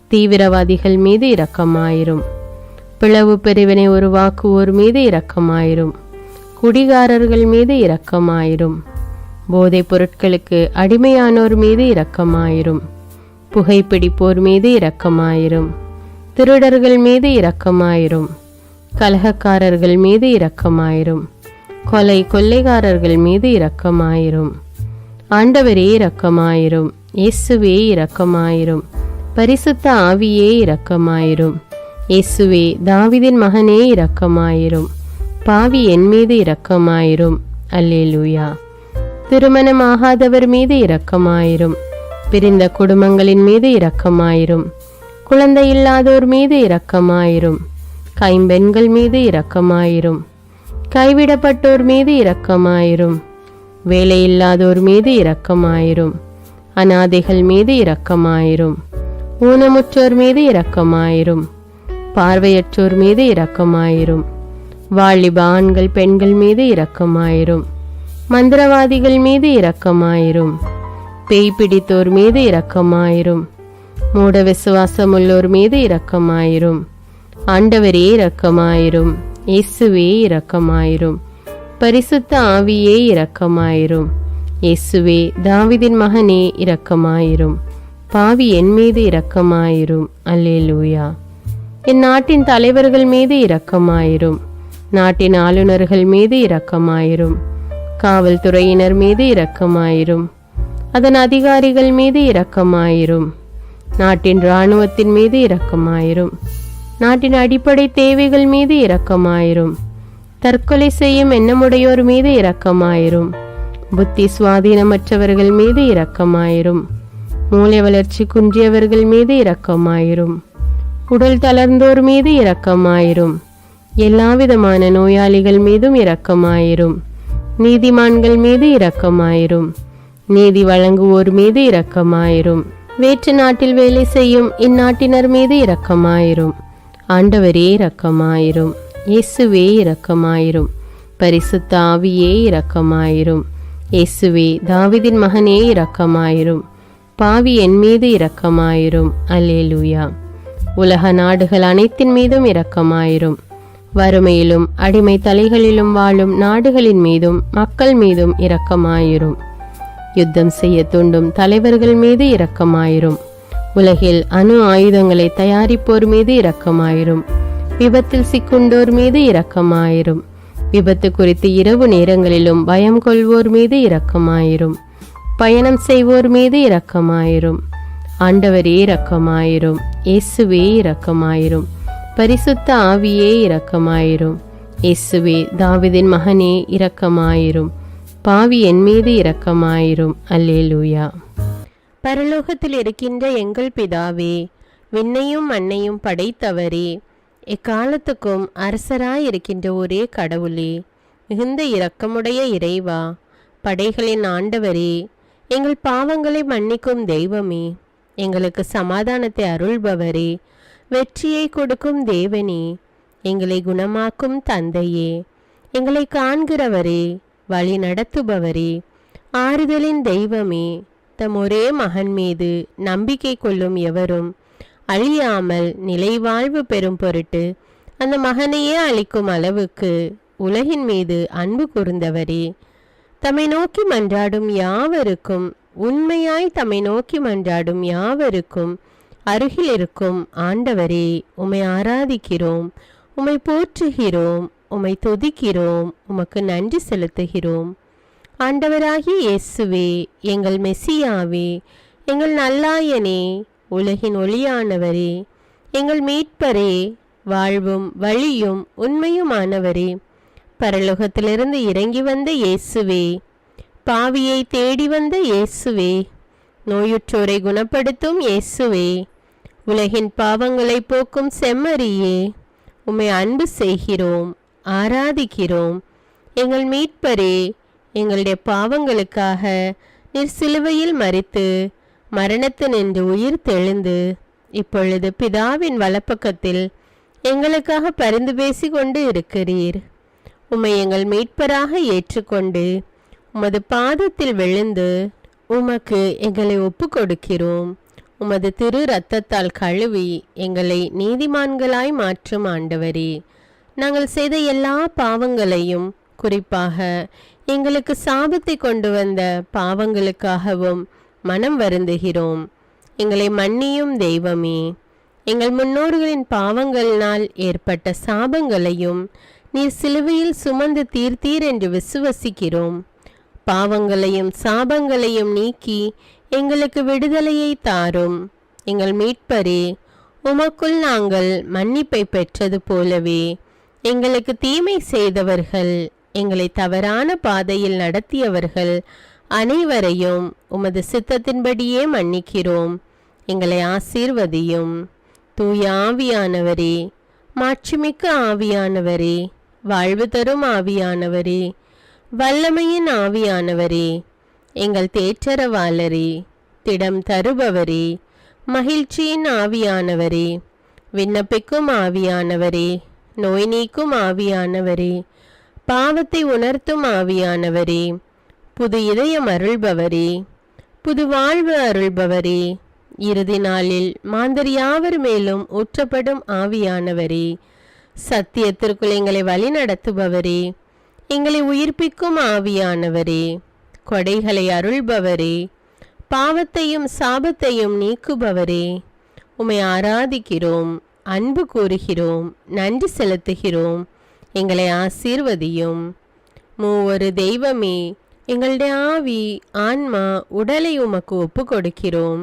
S2: தீவிரவாதிகள் மீது இரக்கமாயிரும். பிளவு பிரிவினை உருவாக்குவோர் மீது இரக்கமாயிரும். குடிகாரர்கள் மீது இரக்கமாயிரும். போதைப் பொருட்களுக்கு அடிமையானோர் மீது இரக்கமாயிரும். புகைப்பிடிப்போர் மீது இரக்கமாயிரும். திருடர்கள் மீது இரக்கமாயிரும். கலகக்காரர்கள் மீது இரக்கமாயிரும். கொள்ளைக்காரர்கள் மீது இரக்கமாயிரும். ஆண்டவரே இரக்கமாயிரும். இயேசுவே இரக்கமாயிரும். பரிசுத்த ஆவியே இரக்கமாயிரும். இயேசுவே தாவீதின் மகனே இரக்கமாயிரும். பாவி என் மீது இரக்கமாயிரும். அல்லேலூயா. திருமணமாகாதவர் மீது இரக்கமாயிரும். பிரிந்த குடும்பங்களின் மீது இரக்கமாயிரும். குழந்தை இல்லாதோர் மீது இரக்கமாயிரும். கைம்பெண்கள் மீது இரக்கமாயிரும். கைவிடப்பட்டோர் மீது இரக்கமாயிரும். வேலையில்லாதோர் மீது இரக்கமாயிரும். அநாதைகள் மீது இரக்கமாயிரும். ஊனமுற்றோர் மீது இரக்கமாயிரும். பார்வையற்றோர் மீது இரக்கமாயிரும். வாலிப ஆண்கள் பெண்கள் மீது இரக்கமாயிரும். மந்திரவாதிகள் மீது இரக்கமாயிரும். பேய் பிடித்தோர் மீது இரக்கமாயிரும். மூட விசுவாசமுள்ளோர் மீது இரக்கமாயிரும். ஆண்டவரே இரக்கமாயிரும். இயேசுவே இரக்கமாயிரும். பரிசுத்த ஆவியே இரக்கமாயிரும். இயேசுவே தாவீதின் மகனே இரக்கமாயிரும். பாவி என் மீது இரக்கமாயிரும். அல்லேலூயா. என் நாட்டின் தலைவர்கள் மீது இரக்கமாயிரும். நாட்டின் ஆளுநர்கள் மீது இரக்கமாயிரும். காவல்துறையினர் மீது இரக்கமாயிரும். அதன் அதிகாரிகள் மீது இரக்கமாயிரும். நாட்டின் இராணுவத்தின் மீது இரக்கமாயிரும். நாட்டின் அடிப்படை தேவைகள் மீது இரக்கமாயிரும். தற்கொலை செய்யும் எண்ணமுடையோர் மீது இரக்கமாயிரும். புத்தி சுவாதீனமற்றவர்கள் மீது இரக்கமாயிரும். மூளை வளர்ச்சி குன்றியவர்கள் மீது இரக்கமாயிரும். உடல் தளர்ந்தோர் மீது இரக்கமாயிரும். எல்லாவிதமான நோயாளிகள் மீதும் இரக்கமாயிரும். நீதிமான்கள் மீது இரக்கமாயிரும். நீதி வழங்குவோர் மீது இரக்கமாயிரும். வேற்று நாட்டில் வேலை செய்யும் இந்நாட்டினர் மீது இரக்கமாயிரும். ஆண்டவரே இரக்கமாயிரும். இயேசுவே இரக்கமாயிரும். பரிசுத்த ஆவியே இரக்கமாயிரும். இயேசுவே தாவீதின் மகனே இரக்கமாயிரும். பாவி என் மீது இரக்கமாயிரும். அல்லேலூயா. உலக நாடுகள் அனைத்தின் மீதும் இரக்கமாயிரும். வறுமையிலும் அடிமை தலைகளிலும் வாழும் நாடுகளின் மீதும் மக்கள் மீதும் இரக்கமாயிரும். யுத்தம் செய்ய தூண்டும் தலைவர்கள் மீது இரக்கமாயிரும். உலகில் அணு ஆயுதங்களை தயாரிப்போர் மீது இரக்கமாயிரும். விபத்தில் சிக்குண்டோர் மீது இரக்கமாயிரும். விபத்து குறித்து இரவு நேரங்களிலும் பயம் கொள்வோர் மீது இரக்கமாயிரும். பயணம் செய்வோர் மீது இரக்கமாயிரும். ஆண்டவரே இரக்கமாயிரும். இயேசுவே இரக்கமாயிரும். பரிசுத்த ஆவியே இரக்கமாயிரும். இயேசுவே தாவீதின் மகனே இரக்கமாயிரும். பாவி என் மீது இரக்கமாயிரும். அல்லேலூயா. பரலோகத்தில் இருக்கின்ற எங்கள் பிதாவே, விண்ணையும் மண்ணையும் படைத்தவரே, எக்காலத்துக்கும் அரசராயிருக்கின்ற ஒரே கடவுளே, மிகுந்த இரக்கமுடைய இறைவா, படைகளின் ஆண்டவரே, எங்கள் பாவங்களை மன்னிக்கும் தெய்வமே, எங்களுக்கு சமாதானத்தை அருள்பவரே, வெற்றியை கொடுக்கும் தேவனே, எங்களை குணமாக்கும் தந்தையே, எங்களை காண்கிறவரே, வழி நடத்துபவரே, ஆறுதலின் தெய்வமே, தம் ஒரே மகன் மீது நம்பிக்கை கொள்ளும் எவரும் அழியாமல் நிலைவாழ்வு பெறும் பொருட்டு அந்த மகனையே அளிக்கும் அளவுக்கு உலகின் மீது அன்பு கூர்ந்தவரே, தம்மை நோக்கி மன்றாடும் யாவருக்கும், உண்மையாய் தம்மை நோக்கி மன்றாடும் யாவருக்கும் அருகில் இருக்கும் ஆண்டவரே, உம்மை ஆராதிக்கிறோம், உம்மை போற்றுகிறோம், உம்மை துதிக்கிறோம், உமக்கு நன்றி செலுத்துகிறோம். ஆண்டவராகிய இயேசுவே, எங்கள் மெசியாவே, எங்கள் நல்லாயனே, உலகின் ஒளியானவரே, எங்கள் மீட்பரே, வாழ்வும் வழியும் உண்மையுமானவரே, பரலோகத்திலிருந்து இறங்கி வந்த இயேசுவே, பாவியை தேடி வந்த இயேசுவே, நோயுற்றோரை குணப்படுத்தும் இயேசுவே, உலகின் பாவங்களை போக்கும் செம்மறியே, உம்மை அன்பு செய்கிறோம், ஆராதிக்கிறோம். எங்கள் மீட்பரே, எங்களுடைய பாவங்களுக்காக நீர் சிலுவையில் மரித்து மரணத்தினின்று உயிர் தெழுந்து இப்பொழுது பிதாவின் வலப்பக்கத்தில் எங்களுக்காக பரிந்து பேசி கொண்டு இருக்கிறீர். உம்மை எங்கள் மீட்பராக ஏற்றுக்கொண்டு உமது பாதத்தில் விழுந்து உமக்கு எங்களை ஒப்பு கொடுக்கிறோம். உமது திரு இரத்தத்தால் கழுவி எங்களை நீதிமான்களாய் மாற்றும் ஆண்டவரே, நாங்கள் செய்த எல்லா பாவங்களையும், குறிப்பாக எங்களுக்கு சாபத்தை கொண்டு வந்த பாவங்களுக்காகவும் மனம் வருந்துகிறோம். எங்களை மன்னியும் தெய்வமே. எங்கள் முன்னோர்களின் பாவங்களினால் ஏற்பட்ட சாபங்களையும் நீர் சிலுவையில் சுமந்து தீர்த்தீர் என்று விசுவசிக்கிறோம். பாவங்களையும் சாபங்களையும் நீக்கி எங்களுக்கு விடுதலையை தாரும். எங்கள் மீட்பரே, உமக்குள் நாங்கள் மன்னிப்பை பெற்றது போலவே எங்களுக்கு தீமை செய்தவர்கள், எங்களை தவறான பாதையில் நடத்தியவர்கள் அனைவரையும் உமது சித்தத்தின்படியே மன்னிக்கிறோம். எங்களை ஆசீர்வதியும். தூய ஆவியானவரே, மாட்சிமிக்க ஆவியானவரே, வாழ்வு தரும் ஆவியானவரே, வல்லமையின் ஆவியானவரே, எங்கள் தேற்றரவாளரே, திடம் தருபவரே, மகிழ்ச்சியின் ஆவியானவரே, விண்ணப்பிக்கும் ஆவியானவரே, நோய் நீக்கும் ஆவியானவரே, பாவத்தை உணர்த்தும் ஆவியானவரே, புது இதயம் அருள்பவரே, புது வாழ்வு அருள்பவரே, இறுதி நாளில் மாந்தர் யாவர் மேலும் ஊற்றப்படும் ஆவியானவரே, சத்தியத்திற்குள் எங்களை வழி நடத்துபவரே, எங்களை உயிர்ப்பிக்கும் ஆவியானவரே, கொடைகளை அருள்பவரே, பாவத்தையும் சாபத்தையும் நீக்குபவரே, உம்மை ஆராதிக்கிறோம், அன்பு கூறுகிறோம், நன்றி செலுத்துகிறோம். எங்களை ஆசீர்வதியும். மூவொரு தெய்வமே, எங்களுடைய ஆவி, ஆன்மா, உடலை உமக்கு ஒப்பு கொடுக்கிறோம்.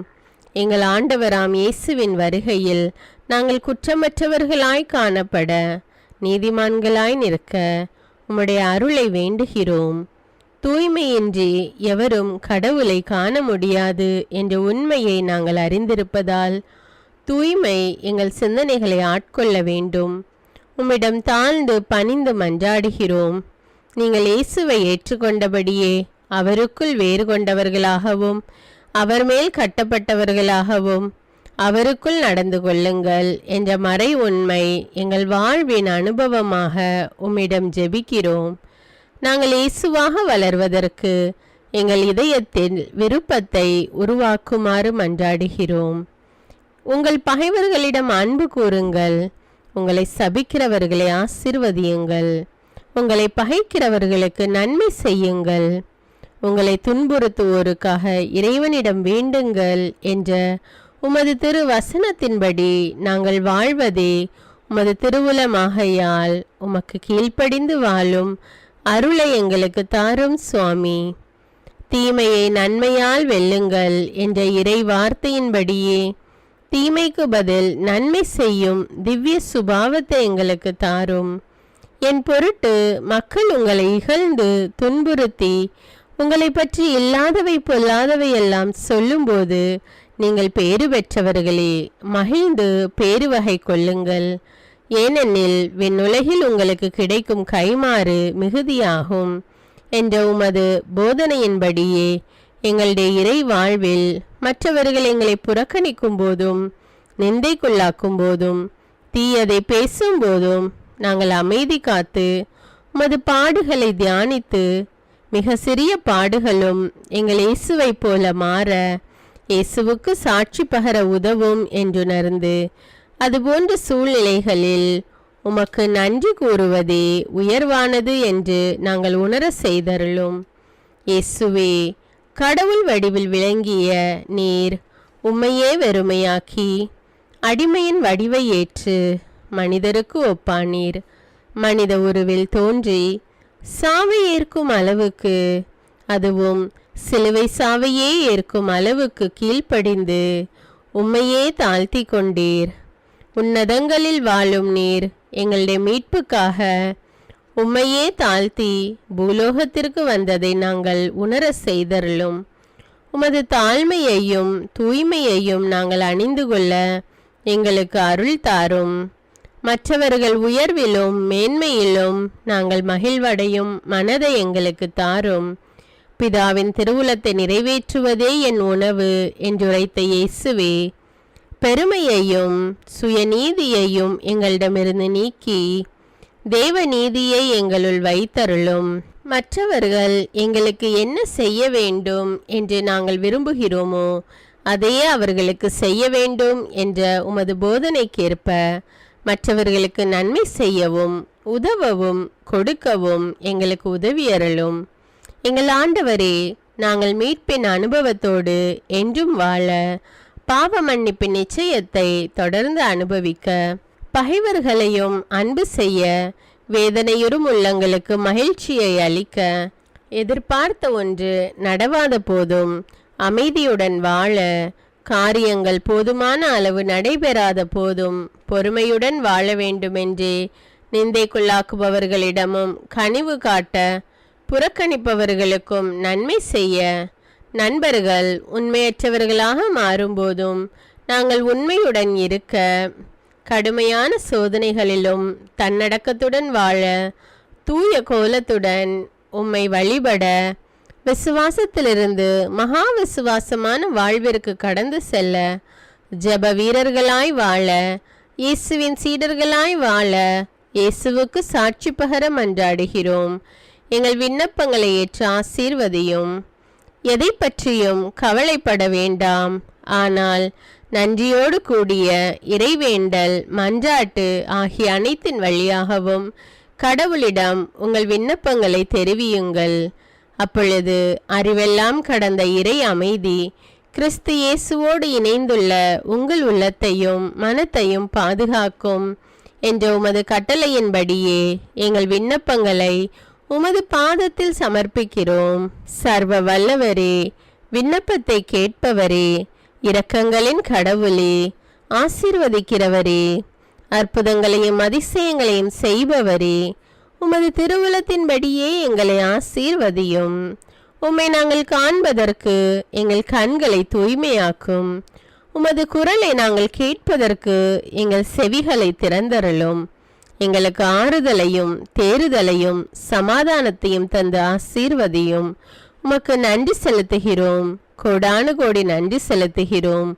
S2: எங்கள் ஆண்டவராம் இயேசுவின் வருகையில் நாங்கள் குற்றமற்றவர்களாய் காணப்பட, நீதிமான்களாய் நிற்க உம்முடைய அருளை வேண்டுகிறோம். தூய்மையின்றி எவரும் கடவுளை காண முடியாது என்ற உண்மையை நாங்கள் அறிந்திருப்பதால் தூய்மை எங்கள் சிந்தனைகளை ஆட்கொள்ள வேண்டும். உம்மிடம் தாழ்ந்து பணிந்து மன்றாடுகிறோம். நீங்கள் இயேசுவை ஏற்றுக்கொண்டபடியே அவருக்குள் வேறு கொண்டவர்களாகவும் அவர் மேல் கட்டப்பட்டவர்களாகவும் அவருக்குள் நடந்து கொள்ளுங்கள் என்ற மறை உண்மை எங்கள் வாழ்வின் அனுபவமாக உம்மிடம் ஜெபிக்கிறோம். நாங்கள் இயேசுவாக வளர்வதற்கு எங்கள் இதயத்தில் விருப்பத்தை உருவாக்குமாறு மன்றாடுகிறோம். உங்கள் பகைவர்களிடம் அன்பு கூறுங்கள். உங்களை சபிக்கிறவர்களை ஆசீர்வதியுங்கள். உங்களை பகைக்கிறவர்களுக்கு நன்மை செய்யுங்கள். உங்களை துன்புறுத்துவோருக்காக இறைவனிடம் வேண்டுங்கள் என்ற உமது திரு வசனத்தின்படி நாங்கள் வாழ்வதே உமது திருவுலமாகையால் உமக்கு கீழ்ப்படிந்து வாழும் அருளை எங்களுக்கு தாரும் சுவாமி. தீமையை நன்மையால் வெல்லுங்கள் என்ற இறை வார்த்தையின்படியே தீமைக்கு பதில் நன்மை செய்யும் திவ்ய சுபாவத்தை எங்களுக்கு தாரும். என் பொருட்டு மக்கள் உங்களை இகழ்ந்து துன்புறுத்தி உங்களை பற்றி இல்லாதவை பொல்லாதவை எல்லாம் சொல்லும்போது நீங்கள் பேறு பெற்றவர்களே, மகிழ்ந்து பேருவகை கொள்ளுங்கள். ஏனெனில் விண்ணுலகில் உங்களுக்கு கிடைக்கும் கைமாறு மிகுதியாகும் என்ற உமது போதனையின்படியே எங்களுடைய இறை வாழ்வில் மற்றவர்கள் எங்களை புறக்கணிக்கும் போதும் நிந்தைக்குள்ளாக்கும் போதும் தீயதை பேசும்போதும் நாங்கள் அமைதி காத்து உமது பாடுகளை தியானித்து மிக சிறிய பாடுகளும் எங்கள் இயேசுவை போல மாற இயேசுவுக்கு சாட்சி பகர உதவும் என்றுணர்ந்து அதுபோன்ற சூழ்நிலைகளில் உமக்கு நன்றி கூறுவதே உயர்வானது என்று நாங்கள் உணர செய்தருளும். இயேசுவே, கடவுள் வடிவில் விளங்கிய நீர் உம்மையே வெறுமையாக்கி அடிமையின் வடிவை ஏற்று மனிதருக்கு ஒப்பானீர். மனித உருவில் தோன்றி சாவை ஏற்கும் அளவுக்கு, அதுவும் சிலுவை சாவையே ஏற்கும் அளவுக்கு கீழ்ப்படிந்து உம்மையே தாழ்த்தி கொண்டீர். உன்னதங்களில் வாழும் நீர் எங்களுடைய மீட்புக்காக உம்மையே தாழ்த்தி பூலோகத்திற்கு வந்ததை நாங்கள் உணர செய்தருளும். உமது தாழ்மையையும் தூய்மையையும் நாங்கள் அணிந்து கொள்ள எங்களுக்கு அருள் தாரும். மற்றவர்கள் உயர்விலும் மேன்மையிலும் நாங்கள் மகிழ்வடையும் மனதை எங்களுக்கு தாரும். பிதாவின் திருவுளத்தை நிறைவேற்றுவதே என் உணவு என்றுரைத்த இயேசுவே, பெருமையையும் சுயநீதியையும் எங்களிடமிருந்து நீக்கி தேவ நீதியை எங்களுள் வைத்தருளும். மற்றவர்கள் எங்களுக்கு என்ன செய்ய வேண்டும் என்று நாங்கள் விரும்புகிறோமோ அதையே அவர்களுக்கு செய்ய வேண்டும் என்ற உமது போதனைக்கேற்ப மற்றவர்களுக்கு நன்மை செய்யவும் உதவவும் கொடுக்கவும் எங்களுக்கு உதவி அருளும். எங்கள் ஆண்டவரே, நாங்கள் மீட்பின் அனுபவத்தோடு என்றும் வாழ, பாவ மன்னிப்பின் நிச்சயத்தை தொடர்ந்து அனுபவிக்க, பகைவர்களையும் அன்பு செய்ய, வேதனையுறும் உள்ளங்களுக்கு மகிழ்ச்சியை அளிக்க, எதிர்பார்த்த ஒன்று நடவாத போதும் அமைதியுடன் வாழ, காரியங்கள் போதுமான அளவு நடைபெறாத போதும் பொறுமையுடன் வாழ வேண்டுமென்றே நிந்தைக்குள்ளாக்குபவர்களிடமும் கனிவு காட்ட, புறக்கணிப்பவர்களுக்கும் நன்மை செய்ய, நண்பர்கள் உண்மையற்றவர்களாக மாறும்போதும் நாங்கள் உண்மையுடன் இருக்க, கடுமையான சோதனைகளிலும் தன்னடக்கத்துடன் வாழ, தூய கோலத்துடன் உம்மை வழிபட, விசுவாசத்திலிருந்து மகா விசுவாசமான வாழ்விற்கு கடந்து செல்ல, ஜெப வீரர்களாய் வாழ, இயேசுவின் சீடர்களாய் வாழ, இயேசுவுக்கு சாட்சி பகர மன்றாடுகிறோம். எங்கள் விண்ணப்பங்களை ஏற்று ஆசீர்வதியும். எதை பற்றியும் கவலைப்பட வேண்டாம். ஆனால் நன்றியோடு கூடிய இறைவேண்டல், மன்றாட்டு ஆகிய அனைத்தின் வழியாகவும் கடவுளிடம் உங்கள் விண்ணப்பங்களை தெரிவியுங்கள். அப்பொழுது அறிவெல்லாம் கடந்த இறை அமைதி கிறிஸ்து இயேசுவோடு இணைந்துள்ள உங்கள் உள்ளத்தையும் மனத்தையும் பாதுகாக்கும் என்ற உமது கட்டளையின்படியே எங்கள் விண்ணப்பங்களை உமது பாதத்தில் சமர்ப்பிக்கிறோம். சர்வ வல்லவரே, விண்ணப்பத்தை கேட்பவரே, இரக்கங்களின் கடவுளே, ஆசீர்வதிக்கிறவரே, அற்புதங்களையும் அதிசயங்களையும் செய்பவரே, உமது திருவுளத்தின்படியே எங்களை ஆசீர்வதியும். உம்மை நாங்கள் காண்பதற்கு எங்கள் கண்களை தூய்மையாக்கும். உமது குரலை நாங்கள் கேட்பதற்கு எங்கள் செவிகளை திறந்தருளும். எங்களுக்கு ஆறுதலையும் தேறுதலையும் சமாதானத்தையும் தந்து ஆசீர்வதியும். உமக்கு நன்றி செலுத்துகிறோம், கோடானு கோடி நன்றி செலுத்துகிறோம்.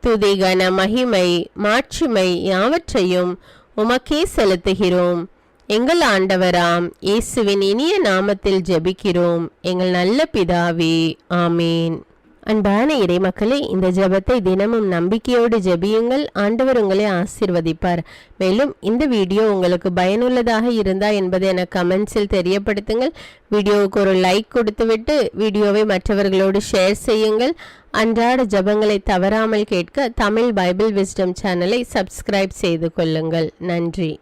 S2: துதி, கன, மகிமை, மாட்சிமை யாவற்றையும் உமக்கே செலுத்துகிறோம். எங்கள் ஆண்டவராம் இயேசுவின் இனிய நாமத்தில் ஜெபிக்கிறோம் எங்கள் நல்ல பிதாவே, ஆமேன். அன்பான இறைமக்களே, இந்த ஜெபத்தை தினமும் நம்பிக்கையோடு ஜெபியுங்கள். ஆண்டவர் உங்களை ஆசீர்வதிப்பார். மேலும் இந்த வீடியோ உங்களுக்கு பயனுள்ளதாக இருந்தா என்பதை எனக்கு கமெண்ட்ஸில் தெரியப்படுத்துங்கள். வீடியோவுக்கு ஒரு லைக் கொடுத்துவிட்டு வீடியோவை மற்றவர்களோடு ஷேர் செய்யுங்கள். அன்றாட ஜெபங்களை தவறாமல் கேட்க தமிழ் பைபிள் விஸ்டம் சேனலை சப்ஸ்கிரைப் செய்து கொள்ளுங்கள். நன்றி.